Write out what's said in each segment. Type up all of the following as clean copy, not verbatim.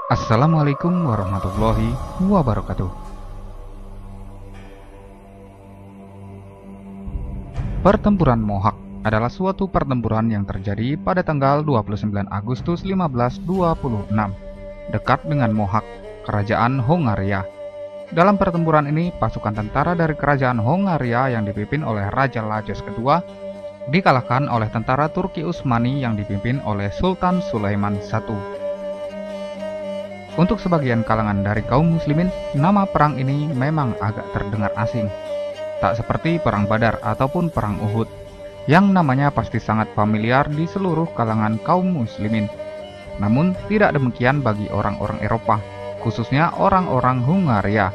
Assalamualaikum warahmatullahi wabarakatuh. Pertempuran Mohawk adalah suatu pertempuran yang terjadi pada tanggal 29 Agustus 1526 dekat dengan Mohawk, kerajaan Hongaria. Dalam pertempuran ini, pasukan tentara dari kerajaan Hongaria yang dipimpin oleh Raja Lajos II dikalahkan oleh tentara Turki Utsmani yang dipimpin oleh Sultan Sulaiman I. Untuk sebagian kalangan dari kaum muslimin, nama perang ini memang agak terdengar asing. Tak seperti Perang Badar ataupun Perang Uhud, yang namanya pasti sangat familiar di seluruh kalangan kaum muslimin. Namun tidak demikian bagi orang-orang Eropa, khususnya orang-orang Hungaria.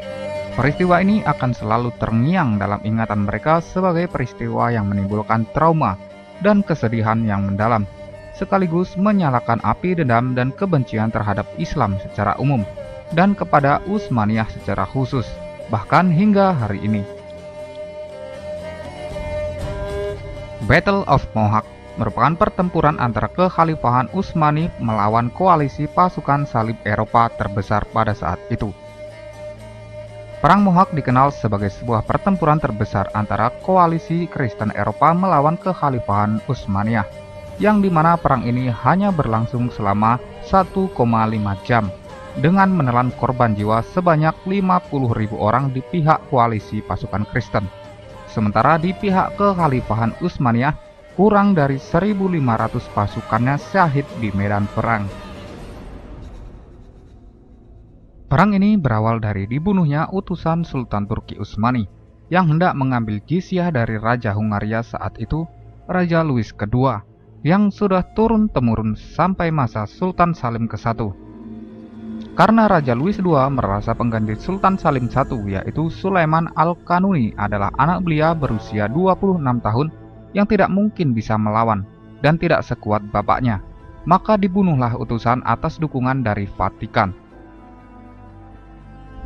Peristiwa ini akan selalu terngiang dalam ingatan mereka sebagai peristiwa yang menimbulkan trauma dan kesedihan yang mendalam, sekaligus menyalakan api dendam dan kebencian terhadap Islam secara umum dan kepada Utsmaniyah secara khusus, bahkan hingga hari ini. Battle of Mohawk merupakan pertempuran antara kekhalifahan Utsmani melawan koalisi pasukan salib Eropa terbesar pada saat itu. Perang Mohawk dikenal sebagai sebuah pertempuran terbesar antara koalisi Kristen Eropa melawan kekhalifahan Utsmaniyah, yang dimana perang ini hanya berlangsung selama 1,5 jam dengan menelan korban jiwa sebanyak 50.000 orang di pihak koalisi pasukan Kristen. Sementara di pihak kekhalifahan Utsmaniyah, kurang dari 1.500 pasukannya syahid di medan perang. Perang ini berawal dari dibunuhnya utusan Sultan Turki Utsmani yang hendak mengambil jizyah dari Raja Hungaria saat itu, Raja Louis II, yang sudah turun-temurun sampai masa Sultan Salim I. Karena Raja Louis II merasa pengganti Sultan Salim I, yaitu Sulaiman Al-Kanuni, adalah anak belia berusia 26 tahun yang tidak mungkin bisa melawan dan tidak sekuat bapaknya, maka dibunuhlah utusan atas dukungan dari Vatikan.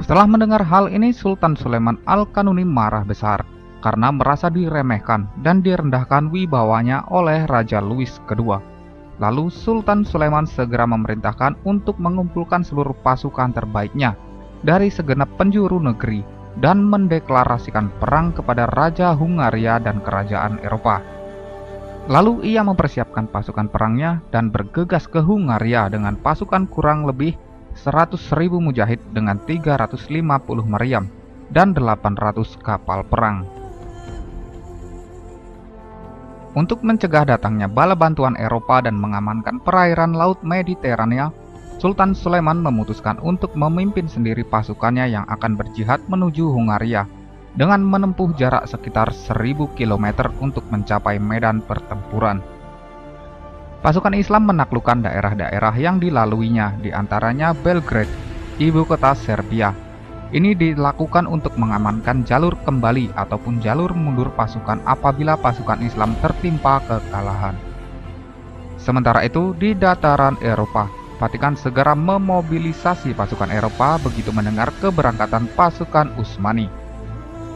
Setelah mendengar hal ini, Sultan Sulaiman Al-Kanuni marah besar karena merasa diremehkan dan direndahkan wibawanya oleh Raja Louis II. Lalu Sultan Sulaiman segera memerintahkan untuk mengumpulkan seluruh pasukan terbaiknya dari segenap penjuru negeri dan mendeklarasikan perang kepada Raja Hungaria dan kerajaan Eropa. Lalu ia mempersiapkan pasukan perangnya dan bergegas ke Hungaria dengan pasukan kurang lebih 100.000 mujahid dengan 350 meriam dan 800 kapal perang. Untuk mencegah datangnya bala bantuan Eropa dan mengamankan perairan Laut Mediterania, Sultan Sulaiman memutuskan untuk memimpin sendiri pasukannya yang akan berjihad menuju Hungaria dengan menempuh jarak sekitar 1.000 km untuk mencapai medan pertempuran. Pasukan Islam menaklukkan daerah-daerah yang dilaluinya, di antaranya Belgrade, ibu kota Serbia. Ini dilakukan untuk mengamankan jalur kembali ataupun jalur mundur pasukan apabila pasukan Islam tertimpa kekalahan. Sementara itu, di dataran Eropa, Vatikan segera memobilisasi pasukan Eropa begitu mendengar keberangkatan pasukan Utsmani.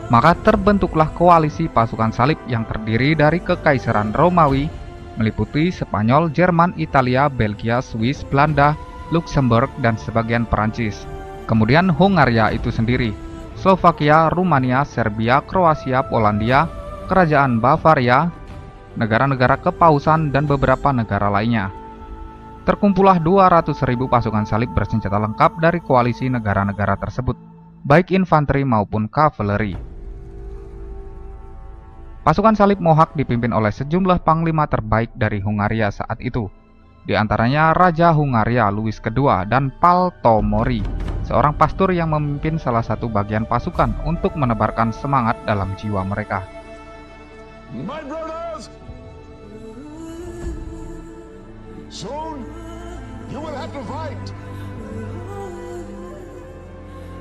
Maka terbentuklah koalisi pasukan salib yang terdiri dari Kekaisaran Romawi, meliputi Spanyol, Jerman, Italia, Belgia, Swiss, Belanda, Luxembourg, dan sebagian Perancis. Kemudian Hungaria itu sendiri, Slovakia, Rumania, Serbia, Kroasia, Polandia, Kerajaan Bavaria, negara-negara kepausan, dan beberapa negara lainnya. Terkumpullah 200.000 pasukan salib bersenjata lengkap dari koalisi negara-negara tersebut, baik infanteri maupun kavaleri. Pasukan salib Mohawk dipimpin oleh sejumlah panglima terbaik dari Hungaria saat itu, di antaranya Raja Hungaria Louis II dan Paltomori, seorang pastor yang memimpin salah satu bagian pasukan untuk menebarkan semangat dalam jiwa mereka. My brothers, soon you will have to fight.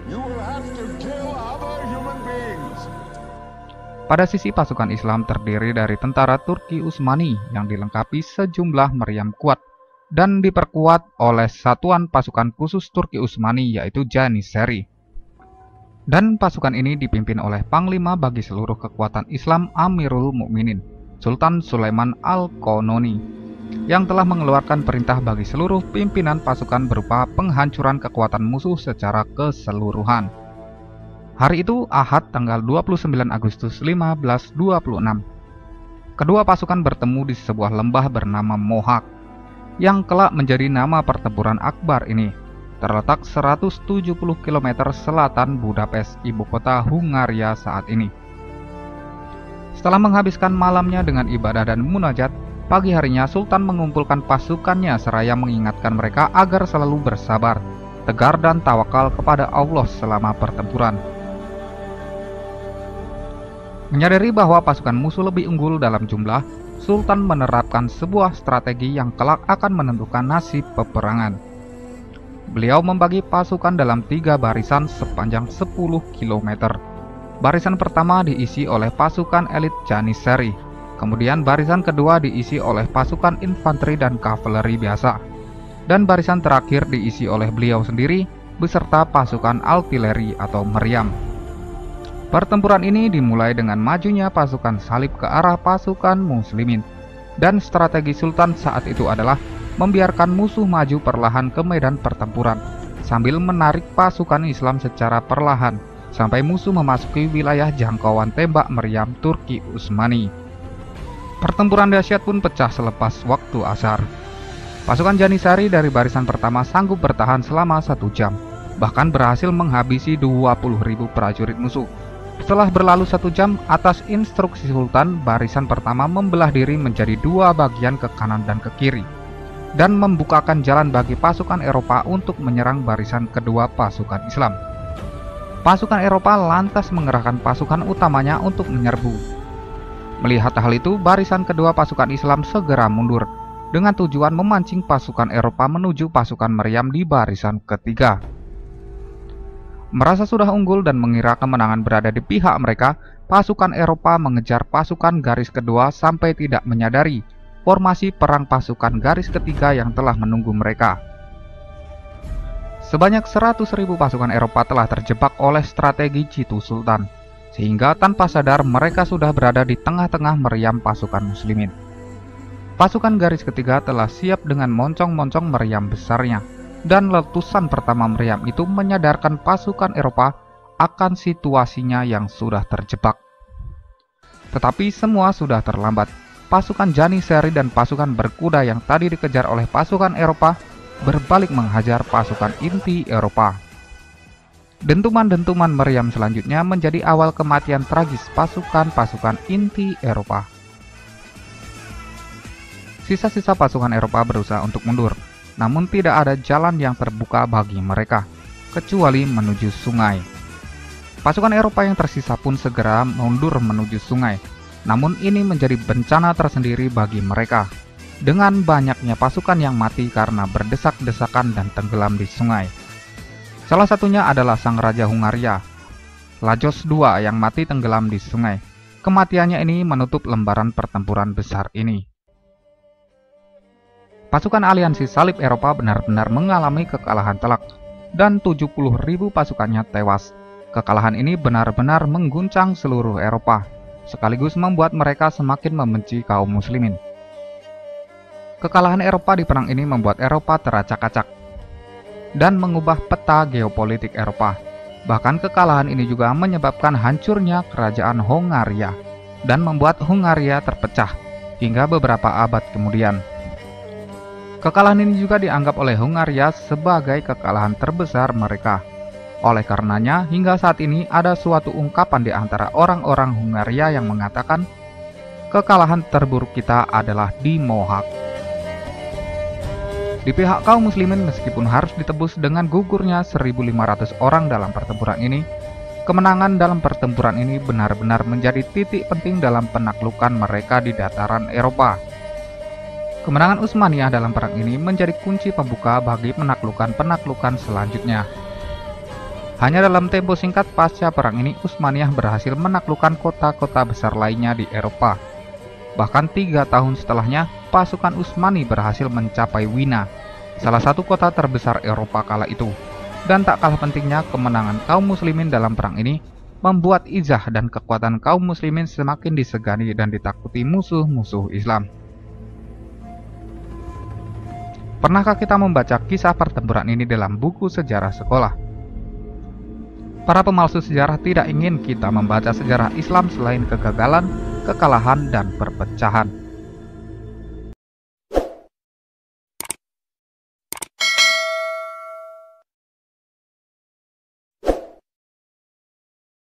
You will have to kill other human beings. Pada sisi pasukan Islam terdiri dari tentara Turki Utsmani yang dilengkapi sejumlah meriam kuat dan diperkuat oleh satuan pasukan khusus Turki Utsmani yaitu Janissary. Dan pasukan ini dipimpin oleh panglima bagi seluruh kekuatan Islam Amirul Mukminin, Sultan Sulaiman Al-Kanuni. yang telah mengeluarkan perintah bagi seluruh pimpinan pasukan berupa penghancuran kekuatan musuh secara keseluruhan. Hari itu Ahad tanggal 29 Agustus 1526. Kedua pasukan bertemu di sebuah lembah bernama Mohak, yang kelak menjadi nama pertempuran akbar ini, terletak 170 km selatan Budapest, ibu kota Hungaria saat ini. Setelah menghabiskan malamnya dengan ibadah dan munajat, pagi harinya Sultan mengumpulkan pasukannya seraya mengingatkan mereka agar selalu bersabar, tegar dan tawakal kepada Allah selama pertempuran. Menyadari bahwa pasukan musuh lebih unggul dalam jumlah, Sultan menerapkan sebuah strategi yang kelak akan menentukan nasib peperangan. Beliau membagi pasukan dalam 3 barisan sepanjang 10 km. Barisan pertama diisi oleh pasukan elit Janissary, kemudian barisan kedua diisi oleh pasukan infanteri dan kavaleri biasa, dan barisan terakhir diisi oleh beliau sendiri beserta pasukan artileri atau meriam. Pertempuran ini dimulai dengan majunya pasukan salib ke arah pasukan muslimin, dan strategi Sultan saat itu adalah membiarkan musuh maju perlahan ke medan pertempuran, sambil menarik pasukan Islam secara perlahan, sampai musuh memasuki wilayah jangkauan tembak meriam Turki Utsmani. Pertempuran dahsyat pun pecah selepas waktu asar. Pasukan Janissary dari barisan pertama sanggup bertahan selama 1 jam, bahkan berhasil menghabisi 20.000 prajurit musuh. Setelah berlalu 1 jam, atas instruksi Sultan, barisan pertama membelah diri menjadi 2 bagian ke kanan dan ke kiri, dan membukakan jalan bagi pasukan Eropa untuk menyerang barisan kedua pasukan Islam. Pasukan Eropa lantas mengerahkan pasukan utamanya untuk menyerbu. Melihat hal itu, barisan kedua pasukan Islam segera mundur, dengan tujuan memancing pasukan Eropa menuju pasukan meriam di barisan ketiga. Merasa sudah unggul dan mengira kemenangan berada di pihak mereka, pasukan Eropa mengejar pasukan garis kedua sampai tidak menyadari formasi perang pasukan garis ketiga yang telah menunggu mereka. Sebanyak 100.000 pasukan Eropa telah terjebak oleh strategi jitu Sultan, sehingga tanpa sadar mereka sudah berada di tengah-tengah meriam pasukan muslimin. Pasukan garis ketiga telah siap dengan moncong-moncong meriam besarnya, dan letusan pertama meriam itu menyadarkan pasukan Eropa akan situasinya yang sudah terjebak. Tetapi semua sudah terlambat. Pasukan Janissary dan pasukan berkuda yang tadi dikejar oleh pasukan Eropa berbalik menghajar pasukan inti Eropa. Dentuman-dentuman meriam selanjutnya menjadi awal kematian tragis pasukan-pasukan inti Eropa. Sisa-sisa pasukan Eropa berusaha untuk mundur, namun tidak ada jalan yang terbuka bagi mereka, kecuali menuju sungai. Pasukan Eropa yang tersisa pun segera mundur menuju sungai, namun ini menjadi bencana tersendiri bagi mereka, dengan banyaknya pasukan yang mati karena berdesak-desakan dan tenggelam di sungai. Salah satunya adalah sang Raja Hungaria, Lajos II, yang mati tenggelam di sungai. Kematiannya ini menutup lembaran pertempuran besar ini. Pasukan aliansi salib Eropa benar-benar mengalami kekalahan telak, dan 70.000 pasukannya tewas. Kekalahan ini benar-benar mengguncang seluruh Eropa, sekaligus membuat mereka semakin membenci kaum muslimin. Kekalahan Eropa di perang ini membuat Eropa teracak-acak dan mengubah peta geopolitik Eropa. Bahkan kekalahan ini juga menyebabkan hancurnya kerajaan Hungaria dan membuat Hungaria terpecah hingga beberapa abad kemudian. Kekalahan ini juga dianggap oleh Hungaria sebagai kekalahan terbesar mereka. Oleh karenanya, hingga saat ini ada suatu ungkapan di antara orang-orang Hungaria yang mengatakan, kekalahan terburuk kita adalah di Mohak. Di pihak kaum muslimin, meskipun harus ditebus dengan gugurnya 1.500 orang dalam pertempuran ini, kemenangan dalam pertempuran ini benar-benar menjadi titik penting dalam penaklukan mereka di dataran Eropa. Kemenangan Utsmaniyah dalam perang ini menjadi kunci pembuka bagi penaklukan-penaklukan selanjutnya. Hanya dalam tempo singkat pasca perang ini, Utsmaniyah berhasil menaklukkan kota-kota besar lainnya di Eropa. Bahkan 3 tahun setelahnya, pasukan Utsmani berhasil mencapai Wina, salah satu kota terbesar Eropa kala itu. Dan tak kalah pentingnya, kemenangan kaum muslimin dalam perang ini membuat izah dan kekuatan kaum muslimin semakin disegani dan ditakuti musuh-musuh Islam. Pernahkah kita membaca kisah pertempuran ini dalam buku sejarah sekolah? Para pemalsu sejarah tidak ingin kita membaca sejarah Islam selain kegagalan, kekalahan, dan perpecahan.